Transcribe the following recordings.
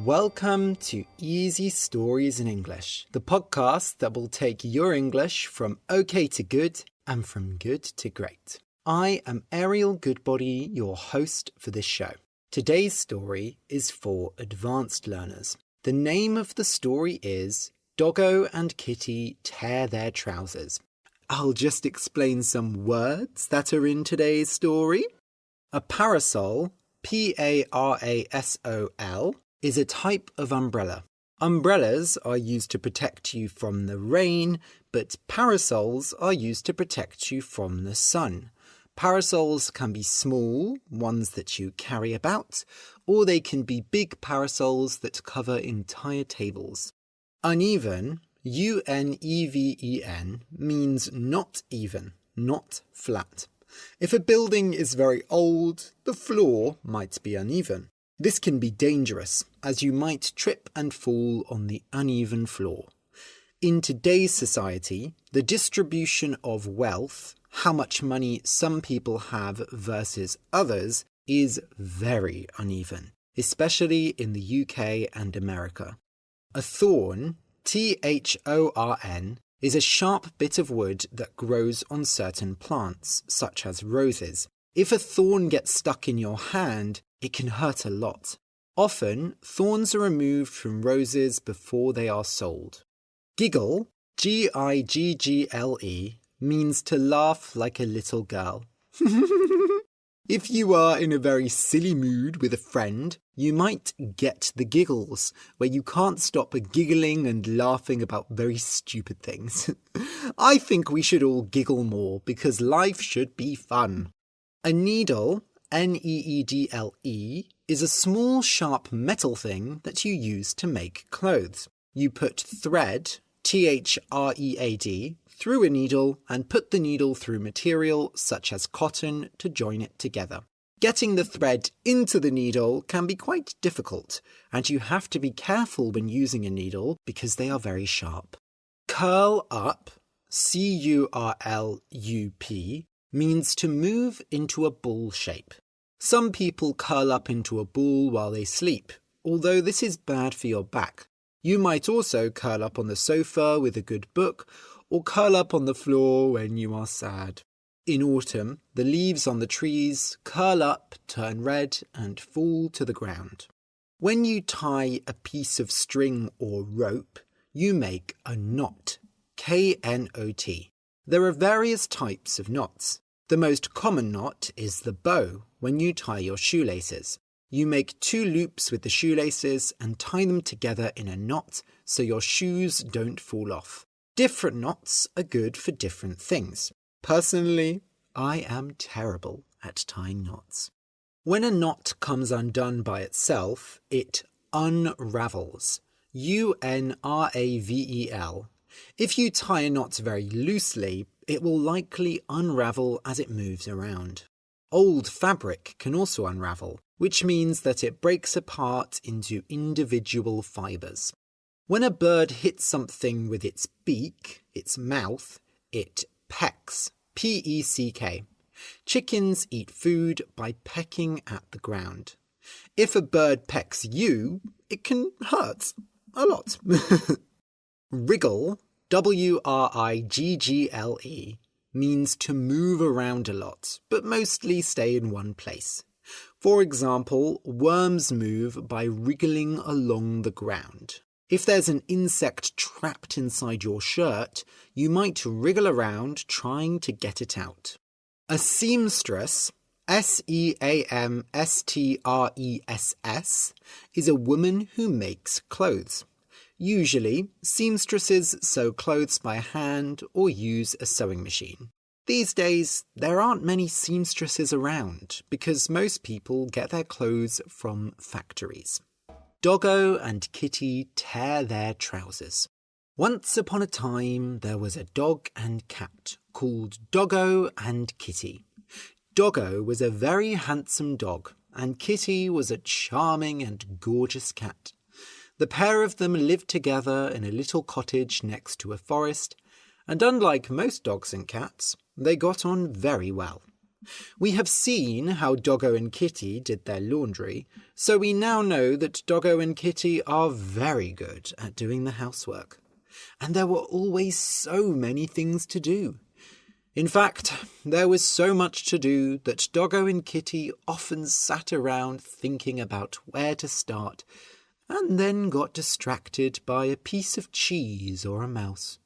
Welcome to Easy Stories in English, the podcast that will take your English from okay to good and from good to great. I am Ariel Goodbody, your host for this show. Today's story is for advanced learners. The name of the story is Doggo and Kitty Tear Their Trousers. I'll just explain some words that are in today's story. A parasol, P-A-R-A-S-O-L, is a type of umbrella. Umbrellas are used to protect you from the rain, but parasols are used to protect you from the sun. Parasols can be small, ones that you carry about, or they can be big parasols that cover entire tables. Uneven, U-N-E-V-E-N, means not even, not flat. If a building is very old, the floor might be uneven. This can be dangerous, as you might trip and fall on the uneven floor. In today's society, the distribution of wealth, how much money some people have versus others, is very uneven, especially in the UK and America. A thorn, T-H-O-R-N, is a sharp bit of wood that grows on certain plants, such as roses. If a thorn gets stuck in your hand, it can hurt a lot. Often, thorns are removed from roses before they are sold. Giggle, G-I-G-G-L-E, means to laugh like a little girl. If you are in a very silly mood with a friend, you might get the giggles, where you can't stop giggling and laughing about very stupid things. I think we should all giggle more because life should be fun. A needle, N-E-E-D-L-E, is a small sharp metal thing that you use to make clothes. You put thread, T-H-R-E-A-D, through a needle and put the needle through material such as cotton to join it together. Getting the thread into the needle can be quite difficult, and you have to be careful when using a needle because they are very sharp. Curl up, C-U-R-L-U-P, means to move into a ball shape. Some people curl up into a ball while they sleep, although this is bad for your back. You might also curl up on the sofa with a good book, or curl up on the floor when you are sad. In autumn, the leaves on the trees curl up, turn red, and fall to the ground. When you tie a piece of string or rope, you make a knot, K-N-O-T. There are various types of knots. The most common knot is the bow when you tie your shoelaces. You make 2 loops with the shoelaces and tie them together in a knot so your shoes don't fall off. Different knots are good for different things. Personally, I am terrible at tying knots. When a knot comes undone by itself, it unravels. U-N-R-A-V-E-L. If you tie a knot very loosely, it will likely unravel as it moves around. Old fabric can also unravel, which means that it breaks apart into individual fibers. When a bird hits something with its beak, its mouth, it pecks, P-E-C-K. Chickens eat food by pecking at the ground. If a bird pecks you, it can hurt a lot. Wriggle, W-R-I-G-G-L-E, means to move around a lot, but mostly stay in one place. For example, worms move by wriggling along the ground. If there's an insect trapped inside your shirt, you might wriggle around trying to get it out. A seamstress, S-E-A-M-S-T-R-E-S-S, is a woman who makes clothes. Usually, seamstresses sew clothes by hand or use a sewing machine. These days, there aren't many seamstresses around because most people get their clothes from factories. Doggo and Kitty tear their trousers. Once upon a time, there was a dog and cat called Doggo and Kitty. Doggo was a very handsome dog, and Kitty was a charming and gorgeous cat. The pair of them lived together in a little cottage next to a forest, and unlike most dogs and cats, they got on very well. We have seen how Doggo and Kitty did their laundry, so we now know that Doggo and Kitty are very good at doing the housework. And there were always so many things to do. In fact, there was so much to do that Doggo and Kitty often sat around thinking about where to start, and then got distracted by a piece of cheese or a mouse.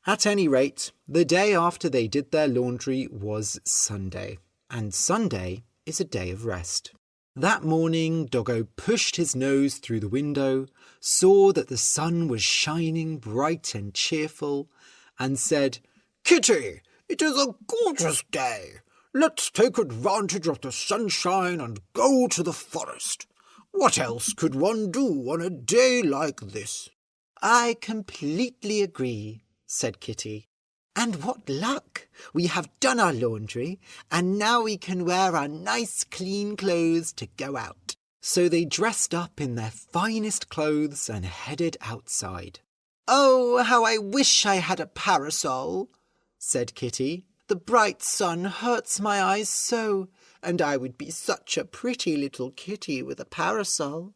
At any rate, the day after they did their laundry was Sunday, and Sunday is a day of rest. That morning, Doggo pushed his nose through the window, saw that the sun was shining bright and cheerful, and said, "Kitty, it is a gorgeous day. Let's take advantage of the sunshine and go to the forest. What else could one do on a day like this?" "I completely agree," said Kitty. "And what luck! We have done our laundry, and now we can wear our nice clean clothes to go out." So they dressed up in their finest clothes and headed outside. "Oh, how I wish I had a parasol," said Kitty. "The bright sun hurts my eyes so, and I would be such a pretty little kitty with a parasol.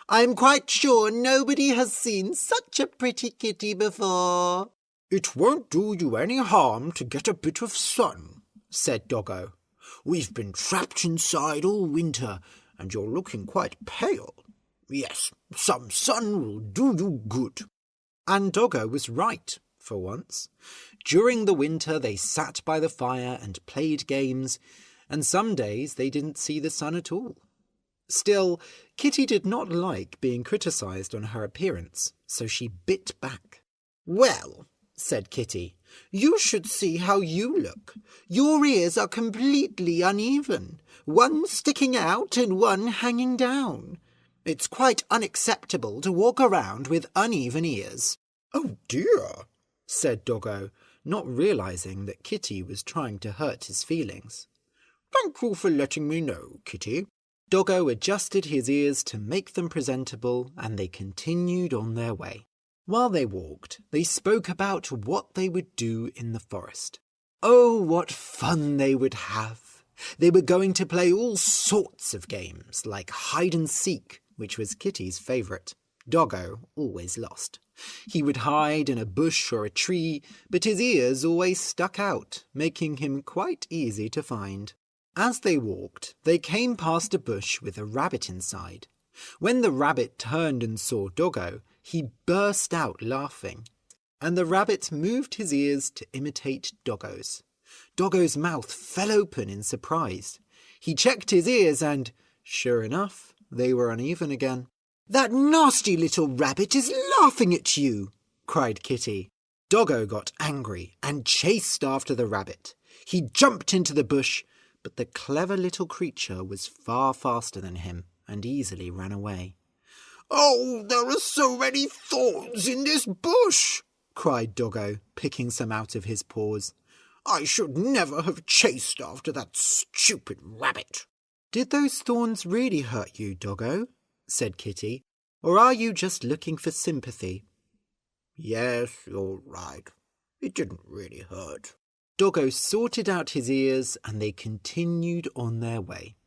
I'm quite sure nobody has seen such a pretty kitty before." "It won't do you any harm to get a bit of sun," said Doggo. "We've been trapped inside all winter, and you're looking quite pale. Yes, some sun will do you good." And Doggo was right, for once. During the winter they sat by the fire and played games, and some days they didn't see the sun at all. Still, Kitty did not like being criticised on her appearance, so she bit back. "Well," said Kitty, "you should see how you look. Your ears are completely uneven, one sticking out and one hanging down. It's quite unacceptable to walk around with uneven ears." "Oh dear," said Doggo, not realising that Kitty was trying to hurt his feelings. "Thank you for letting me know, Kitty." Doggo adjusted his ears to make them presentable, and they continued on their way. While they walked, they spoke about what they would do in the forest. Oh, what fun they would have! They were going to play all sorts of games, like hide and seek, which was Kitty's favourite. Doggo always lost. He would hide in a bush or a tree, but his ears always stuck out, making him quite easy to find. As they walked, they came past a bush with a rabbit inside. When the rabbit turned and saw Doggo, he burst out laughing, and the rabbit moved his ears to imitate Doggo's. Doggo's mouth fell open in surprise. He checked his ears and, sure enough, they were uneven again. "That nasty little rabbit is laughing at you," cried Kitty. Doggo got angry and chased after the rabbit. He jumped into the bush, but the clever little creature was far faster than him and easily ran away. "Oh, there are so many thorns in this bush," cried Doggo, picking some out of his paws. "I should never have chased after that stupid rabbit." "Did those thorns really hurt you, Doggo?" said Kitty, "or are you just looking for sympathy?" "Yes, you're right. It didn't really hurt." Doggo sorted out his ears and they continued on their way.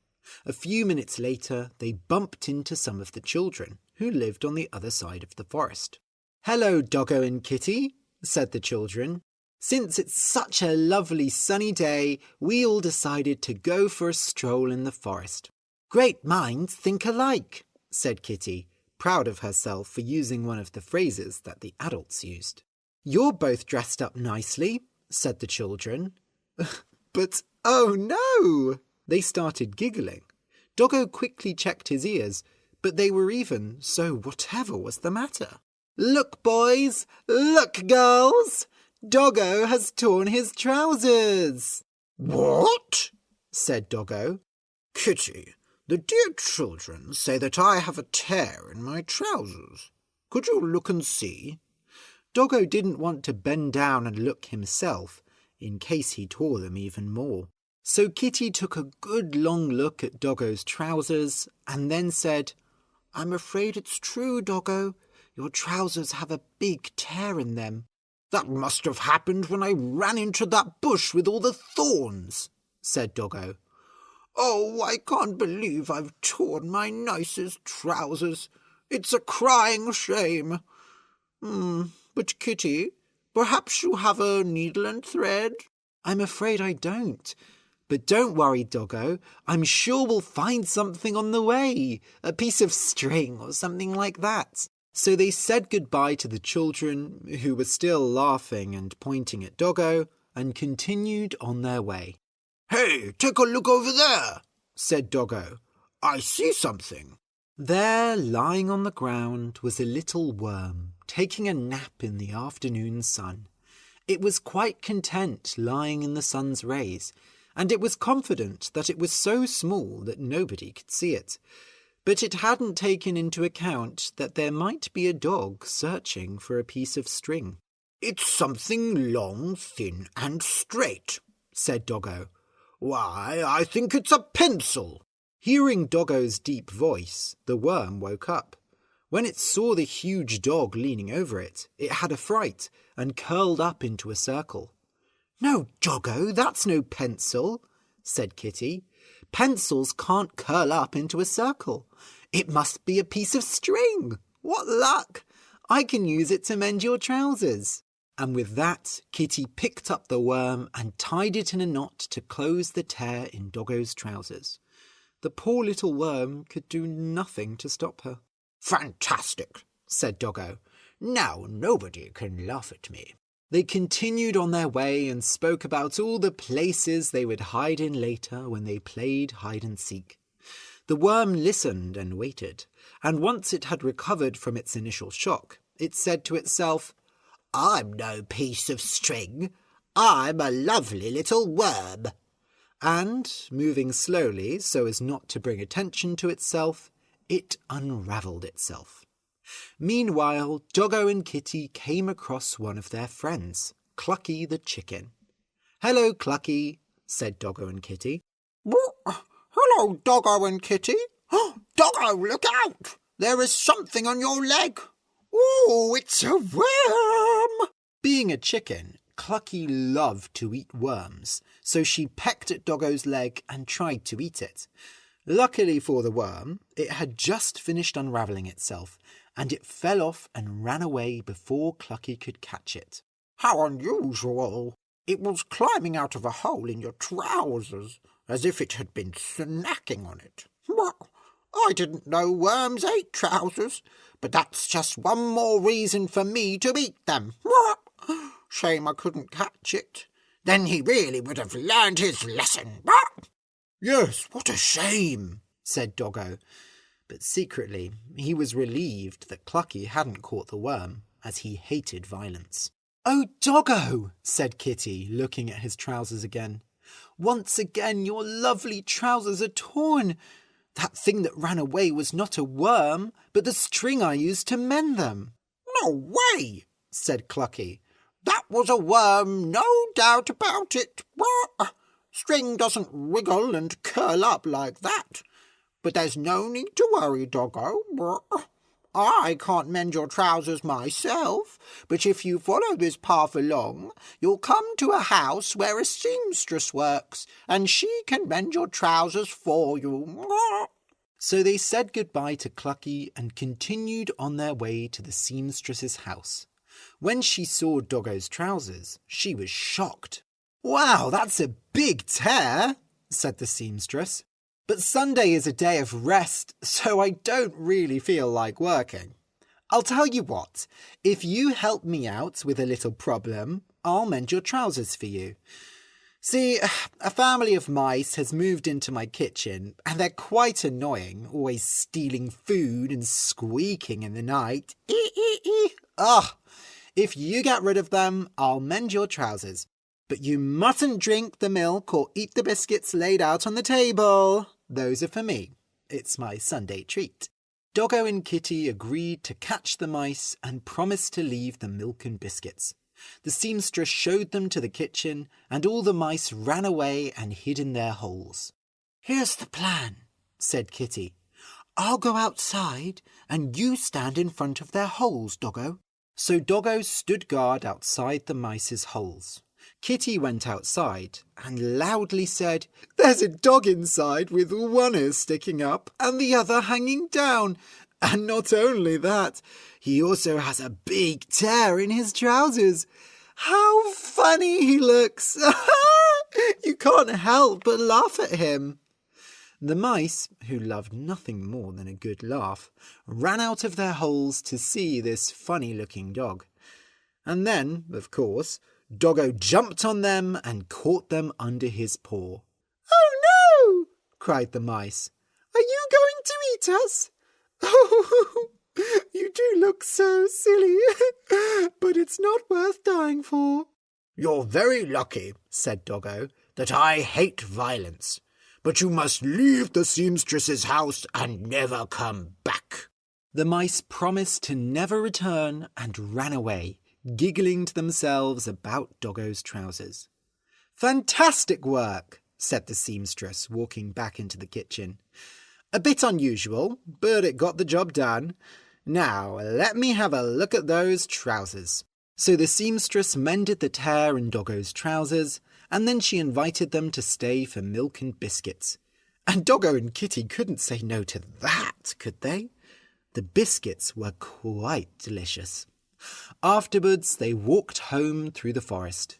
A few minutes later, they bumped into some of the children who lived on the other side of the forest. "Hello, Doggo and Kitty," said the children. "Since it's such a lovely sunny day, we all decided to go for a stroll in the forest." "Great minds think alike," said Kitty, proud of herself for using one of the phrases that the adults used. "You're both dressed up nicely," said the children. "But oh no!" They started giggling. Doggo quickly checked his ears, but they were even, so whatever was the matter? "Look, boys! Look, girls! Doggo has torn his trousers!" "What?" said Doggo. "Kitty, the dear children say that I have a tear in my trousers. Could you look and see?" Doggo didn't want to bend down and look himself, in case he tore them even more. So Kitty took a good long look at Doggo's trousers and then said, "I'm afraid it's true, Doggo. Your trousers have a big tear in them." "That must have happened when I ran into that bush with all the thorns," said Doggo. "Oh, I can't believe I've torn my nicest trousers. It's a crying shame. But Kitty, perhaps you have a needle and thread?" I'm afraid I don't. But don't worry, Doggo. I'm sure we'll find something on the way. A piece of string or something like that. So they said goodbye to the children, who were still laughing and pointing at Doggo, and continued on their way. "Hey, take a look over there," said Doggo. "I see something." There, lying on the ground, was a little worm, taking a nap in the afternoon sun. It was quite content lying in the sun's rays, and it was confident that it was so small that nobody could see it. But it hadn't taken into account that there might be a dog searching for a piece of string. "It's something long, thin, and straight," said Doggo. "Why, I think it's a pencil." Hearing Doggo's deep voice, the worm woke up. When it saw the huge dog leaning over it, it had a fright and curled up into a circle. "No, Doggo, that's no pencil," said Kitty. "Pencils can't curl up into a circle. It must be a piece of string. What luck! I can use it to mend your trousers." And with that, Kitty picked up the worm and tied it in a knot to close the tear in Doggo's trousers. The poor little worm could do nothing to stop her. "Fantastic," said Doggo. "Now nobody can laugh at me." They continued on their way and spoke about all the places they would hide in later when they played hide-and-seek. The worm listened and waited, and once it had recovered from its initial shock, it said to itself, "I'm no piece of string. I'm a lovely little worm." And, moving slowly so as not to bring attention to itself, it unravelled itself. Meanwhile, Doggo and Kitty came across one of their friends, Clucky the chicken. "Hello, Clucky," said Doggo and Kitty. "Hello, Doggo and Kitty. Doggo, look out! There is something on your leg. Oh, it's a worm!" Being a chicken, Clucky loved to eat worms, so she pecked at Doggo's leg and tried to eat it. Luckily for the worm, it had just finished unravelling itself, and it fell off and ran away before Clucky could catch it. "How unusual! It was climbing out of a hole in your trousers, as if it had been snacking on it. I didn't know worms ate trousers, but that's just one more reason for me to eat them. Shame I couldn't catch it. Then he really would have learned his lesson." "Yes, what a shame," said Doggo. But secretly he was relieved that Clucky hadn't caught the worm, as he hated violence. "Oh, Doggo," said Kitty, looking at his trousers again. "Once again your lovely trousers are torn. That thing that ran away was not a worm, but the string I used to mend them." "No way," said Clucky. "That was a worm, no doubt about it. String doesn't wriggle and curl up like that. But there's no need to worry, Doggo. I can't mend your trousers myself, but if you follow this path along, you'll come to a house where a seamstress works, and she can mend your trousers for you." So they said goodbye to Clucky and continued on their way to the seamstress's house. When she saw Doggo's trousers, she was shocked. "Wow, that's a big tear," said the seamstress. "But Sunday is a day of rest, so I don't really feel like working. I'll tell you what, if you help me out with a little problem, I'll mend your trousers for you. See, a family of mice has moved into my kitchen, and they're quite annoying, always stealing food and squeaking in the night. Ugh! If you get rid of them, I'll mend your trousers. But you mustn't drink the milk or eat the biscuits laid out on the table. Those are for me. It's my Sunday treat." Doggo and Kitty agreed to catch the mice and promised to leave the milk and biscuits. The seamstress showed them to the kitchen, and all the mice ran away and hid in their holes. "Here's the plan," said Kitty. "I'll go outside, and you stand in front of their holes, Doggo." So Doggo stood guard outside the mice's holes. Kitty went outside and loudly said, "There's a dog inside with one ear sticking up and the other hanging down. And not only that, he also has a big tear in his trousers. How funny he looks! You can't help but laugh at him." The mice, who loved nothing more than a good laugh, ran out of their holes to see this funny-looking dog. And then, of course, Doggo jumped on them and caught them under his paw. "Oh no!" cried the mice. "Are you going to eat us?" "Oh, you do look so silly, but it's not worth dying for." "You're very lucky," said Doggo, "that I hate violence. But you must leave the seamstress's house and never come back." The mice promised to never return and ran away, giggling to themselves about Doggo's trousers. "Fantastic work," said the seamstress, walking back into the kitchen. "A bit unusual, but it got the job done. Now, let me have a look at those trousers." So the seamstress mended the tear in Doggo's trousers, and then she invited them to stay for milk and biscuits. And Doggo and Kitty couldn't say no to that, could they? The biscuits were quite delicious. Afterwards, they walked home through the forest.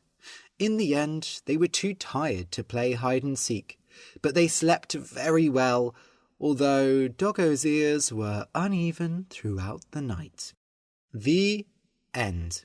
In the end, they were too tired to play hide and seek, but they slept very well, although Doggo's ears were uneven throughout the night. The end.